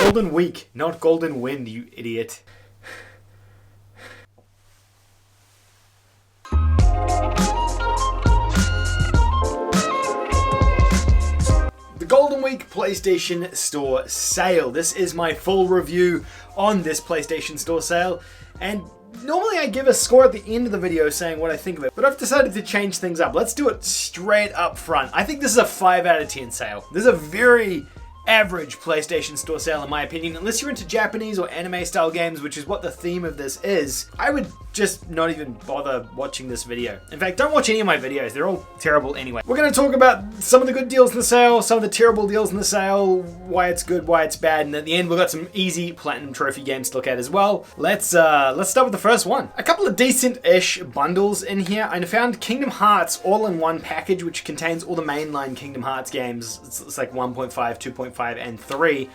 Golden Week, not Golden Wind, you idiot. The Golden Week PlayStation Store sale. This is my full review on this PlayStation Store sale, and normally I give a score at the end of the video saying what I think of it, but I've decided to change things up. Let's do it straight up front. I think this is a 5 out of 10 sale. This is a very average PlayStation Store sale in my opinion. Unless you're into Japanese or anime style games, which is what the theme of this is, I would just not even bother watching this video. In fact, don't watch any of my videos. They're all terrible anyway. We're going to talk about some of the good deals in the sale, some of the terrible deals in the sale, why it's good, why it's bad, and at the end we've got some easy Platinum Trophy games to look at as well. Let's start with the first one. A couple of decent-ish bundles in here. I found Kingdom Hearts all-in-one package, which contains all the mainline Kingdom Hearts games. It's like 1.5, 2.5, and 3.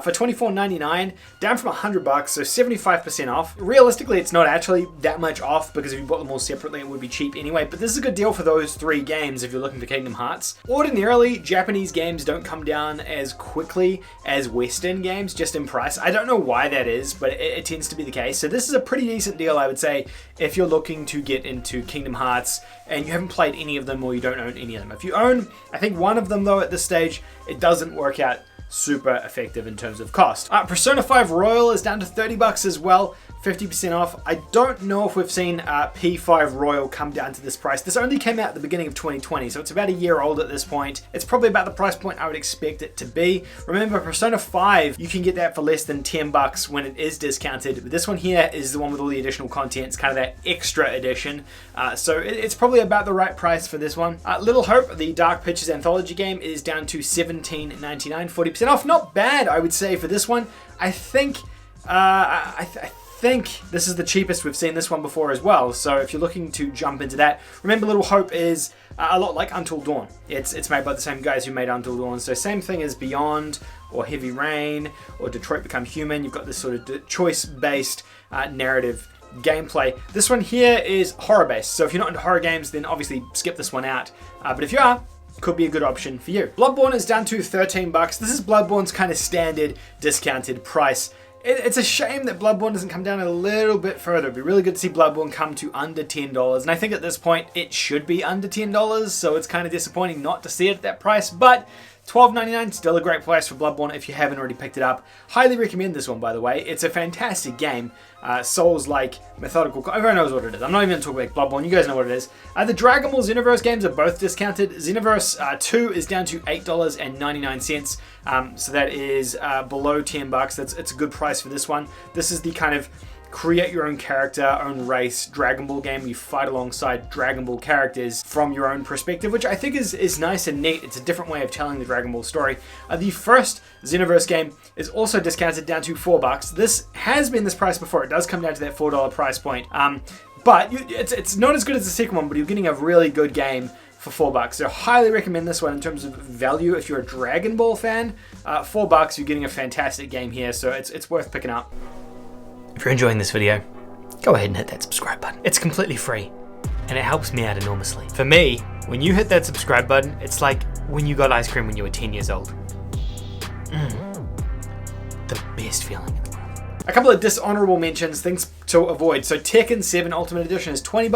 For $24.99, down from $100, so 75% off. Realistically, it's not actually that much off because if you bought them all separately, it would be cheap anyway, but this is a good deal for those 3 games if you're looking for Kingdom Hearts. Ordinarily, Japanese games don't come down as quickly as Western games, just in price. I don't know why that is, but it tends to be the case. So this is a pretty decent deal, I would say, if you're looking to get into Kingdom Hearts and you haven't played any of them or you don't own any of them. If you own, I think, one of them though at this stage, it doesn't work out super effective in terms of cost. Persona 5 Royal is down to $30 as well, 50% off. I don't know if we've seen P5 Royal come down to this price. This only came out at the beginning of 2020, so it's about a year old at this point. It's probably about the price point I would expect it to be. Remember, Persona 5, you can get that for less than $10 when it is discounted. But this one here is the one with all the additional content. It's kind of that extra edition. So it's probably about the right price for this one. Little Hope, the Dark Pictures anthology game, is down to $17.99, 40% off. Not bad, I would say, for this one. I think I think this is the cheapest we've seen this one before as well, so if you're looking to jump into that, remember Little Hope is a lot like Until Dawn. It's made by the same guys who made Until Dawn, so same thing as Beyond or Heavy Rain or Detroit Become Human. You've got this sort of choice-based narrative gameplay. This one here is horror-based, so if you're not into horror games, then obviously skip this one out, but if you are, could be a good option for you. Bloodborne is down to $13. This is Bloodborne's kind of standard discounted price. It's a shame that Bloodborne doesn't come down a little bit further. It'd be really good to see Bloodborne come to under $10. And I think at this point, it should be under $10. So it's kind of disappointing not to see it at that price. But $12.99, still a great price for Bloodborne if you haven't already picked it up. Highly recommend this one, by the way. It's a fantastic game. Souls-like, methodical. Everyone knows what it is. I'm not even going to talk about Bloodborne. You guys know what it is. The Dragon Ball Xenoverse games are both discounted. Xenoverse 2 is down to $8.99. So that is below $10. It's a good price for this one. This is the kind of create your own character, own race Dragon Ball game. You fight alongside Dragon Ball characters from your own perspective, which I think is nice and neat. It's a different way of telling the Dragon Ball story. The first Xenoverse game is also discounted down to $4. This has been this price before. It does come down to that $4 price point. But it's not as good as the second one, but you're getting a really good game for $4. So highly recommend this one in terms of value. If you're a Dragon Ball fan, $4, you're getting a fantastic game here. So it's worth picking up. If you're enjoying this video, go ahead and hit that subscribe button. It's completely free and it helps me out enormously. For me, when you hit that subscribe button, it's like when you got ice cream when you were 10 years old. The best feeling in the world. A couple of dishonorable mentions, things to avoid. So Tekken 7 Ultimate Edition is $20,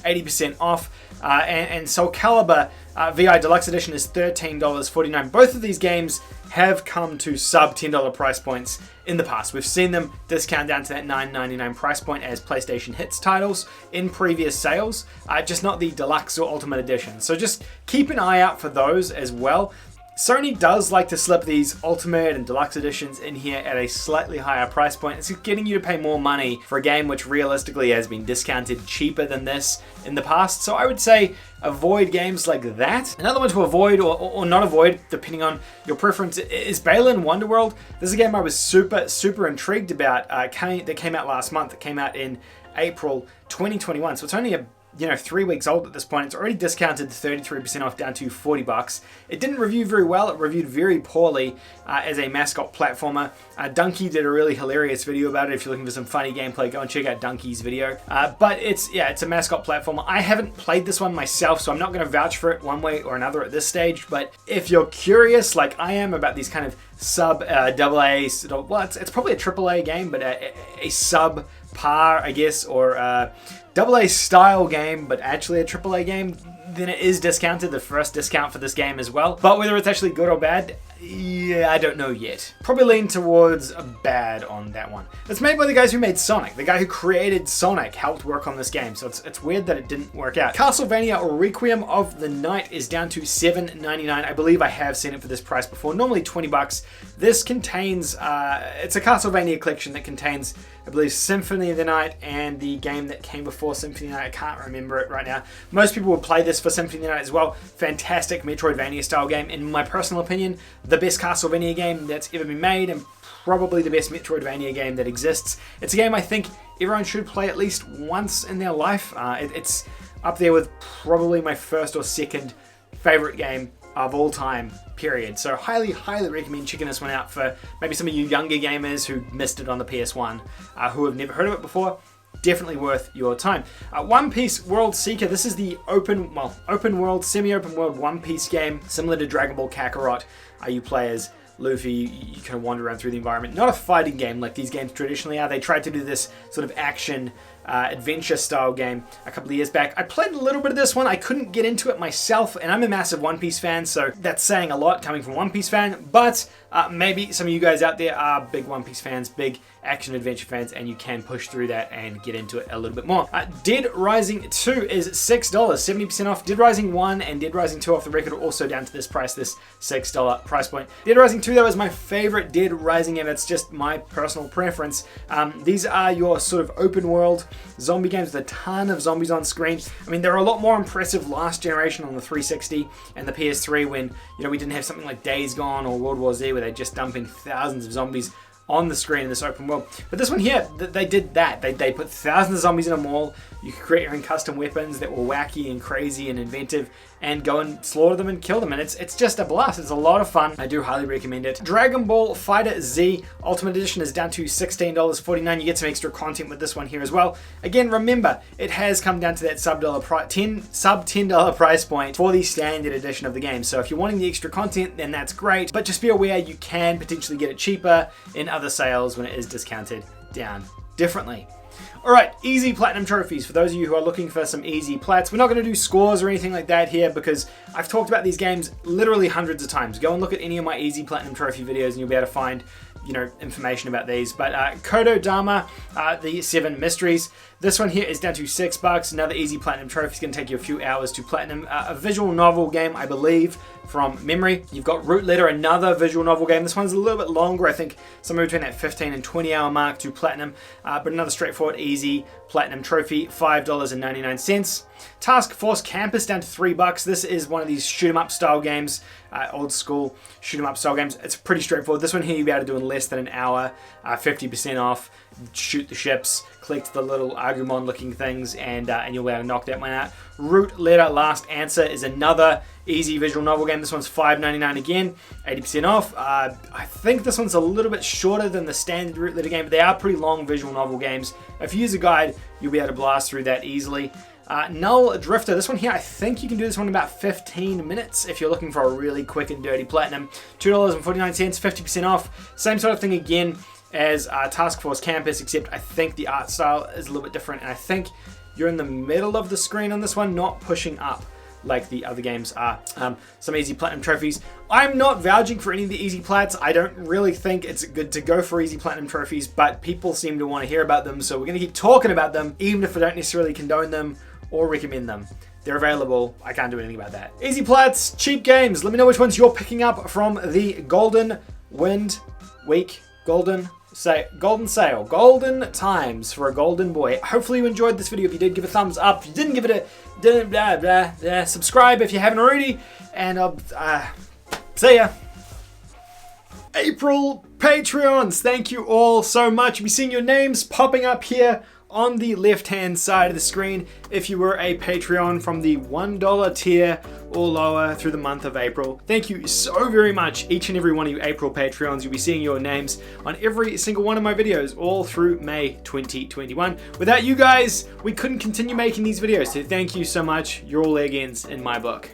80% off. And Soul Calibur VI Deluxe Edition is $13.49. Both of these games have come to sub $10 price points in the past. We've seen them discount down to that $9.99 price point as PlayStation Hits titles in previous sales, just not the Deluxe or Ultimate Edition. So just keep an eye out for those as well. Sony does like to slip these Ultimate and Deluxe Editions in here at a slightly higher price point. It's getting you to pay more money for a game which realistically has been discounted cheaper than this in the past. So I would say avoid games like that. Another one to avoid or not avoid, depending on your preference, is Balan Wonderworld. This is a game I was super intrigued about that came out last month. It came out in April 2021, so it's only 3 weeks old at this point. It's already discounted 33% off down to $40. It didn't review very well. It reviewed very poorly as a mascot platformer. Dunkey did a really hilarious video about it. If you're looking for some funny gameplay, go and check out Dunkey's video. But it's a mascot platformer. I haven't played this one myself, so I'm not going to vouch for it one way or another at this stage. But if you're curious, like I am, about these kind of sub AA, well, it's probably a AAA game, but a sub par, I guess, or AA style game, but actually a AAA game, then it is discounted, the first discount for this game as well. But whether it's actually good or bad, yeah, I don't know yet. Probably lean towards bad on that one. It's made by the guys who made Sonic. The guy who created Sonic helped work on this game, so it's weird that it didn't work out. Castlevania or Requiem of the Night is down to $7.99. I believe I have seen it for this price before, normally $20. This contains, it's a Castlevania collection that contains, I believe, Symphony of the Night and the game that came before Symphony of the Night. I can't remember it right now. Most people would play this for Symphony of the Night as well. Fantastic Metroidvania style game. In my personal opinion, the best Castlevania game that's ever been made, and probably the best Metroidvania game that exists. It's a game I think everyone should play at least once in their life. It's up there with probably my first or second favorite game of all time, period. So highly recommend checking this one out for maybe some of you younger gamers who missed it on the PS1, who have never heard of it before. Definitely worth your time. One Piece World Seeker. This is the open world, semi-open world One Piece game, similar to Dragon Ball Kakarot. You play as Luffy, you kind of wander around through the environment. Not a fighting game like these games traditionally are. They tried to do this sort of action adventure style game a couple of years back. I played a little bit of this one. I couldn't get into it myself, and I'm a massive One Piece fan, so that's saying a lot coming from a One Piece fan, but maybe some of you guys out there are big One Piece fans, big action adventure fans, and you can push through that and get into it a little bit more. Dead Rising 2 is $6, 70% off. Dead Rising 1 and Dead Rising 2 off the record are also down to this price, this $6 price point. Dead Rising 2 though is my favorite Dead Rising game. It's just my personal preference. These are your sort of open world zombie games with a ton of zombies on screen. I mean, they're a lot more impressive last generation on the 360 and the PS3 when, we didn't have something like Days Gone or World War Z where they're just dumping thousands of zombies on the screen in this open world. But this one here, they did that. They put thousands of zombies in a mall. You could create your own custom weapons that were wacky and crazy and inventive and go and slaughter them and kill them. And it's just a blast. It's a lot of fun. I do highly recommend it. Dragon Ball Fighter Z Ultimate Edition is down to $16.49. You get some extra content with this one here as well. Again, remember, it has come down to that sub $10 price point for the standard edition of the game. So if you're wanting the extra content, then that's great. But just be aware you can potentially get it cheaper in other sales when it is discounted down differently. Alright, easy platinum trophies. For those of you who are looking for some easy plats, we're not going to do scores or anything like that here because I've talked about these games literally hundreds of times. Go and look at any of my easy platinum trophy videos and you'll be able to find information about these. But Kodo Dama, the 7 mysteries. This one here is down to $6. Another easy platinum trophy. Is going to take you a few hours to platinum. A visual novel game, I believe, from memory. You've got Root Letter, another visual novel game. This one's a little bit longer, I think somewhere between that 15 and 20 hour mark to platinum. But another straightforward, easy platinum trophy, $5.99. Task Force Campus down to $3. This is one of these shoot 'em up style games, old school shoot 'em up style games. It's pretty straightforward. This one here you'll be able to do in less than an hour, 50% off. Shoot the ships, collect the little Agumon looking things, and you'll be able to knock that one out. Root Letter Last Answer is another easy visual novel game. This one's $5.99 again, 80% off. I think this one's a little bit shorter than the standard Root Letter game, but they are pretty long visual novel games. If you use a guide, you'll be able to blast through that easily. Null Drifter, this one here, I think you can do this one in about 15 minutes if you're looking for a really quick and dirty platinum. $2.49, 50% off. Same sort of thing again as Task Force Campus, except I think the art style is a little bit different, and I think you're in the middle of the screen on this one, not pushing up like the other games are. Some easy platinum trophies. I'm not vouching for any of the easy plats. I don't really think it's good to go for easy platinum trophies, but people seem to want to hear about them, so we're going to keep talking about them, even if I don't necessarily condone them or recommend them. They're available. I can't do anything about that. Easy plats, cheap games. Let me know which ones you're picking up from the Golden Wind Week. Golden sale, golden times for a golden boy. Hopefully you enjoyed this video. If you did, give a thumbs up. If you didn't give it a subscribe if you haven't already, and I'll see ya. April Patreons, thank you all so much. You'll be seeing your names popping up here on the left-hand side of the screen if you were a Patreon from the $1 tier or lower through the month of April. Thank you so very much, each and every one of you April Patreons. You'll be seeing your names on every single one of my videos all through May 2021. Without you guys, we couldn't continue making these videos, so thank you so much. You're all leg ends in my book.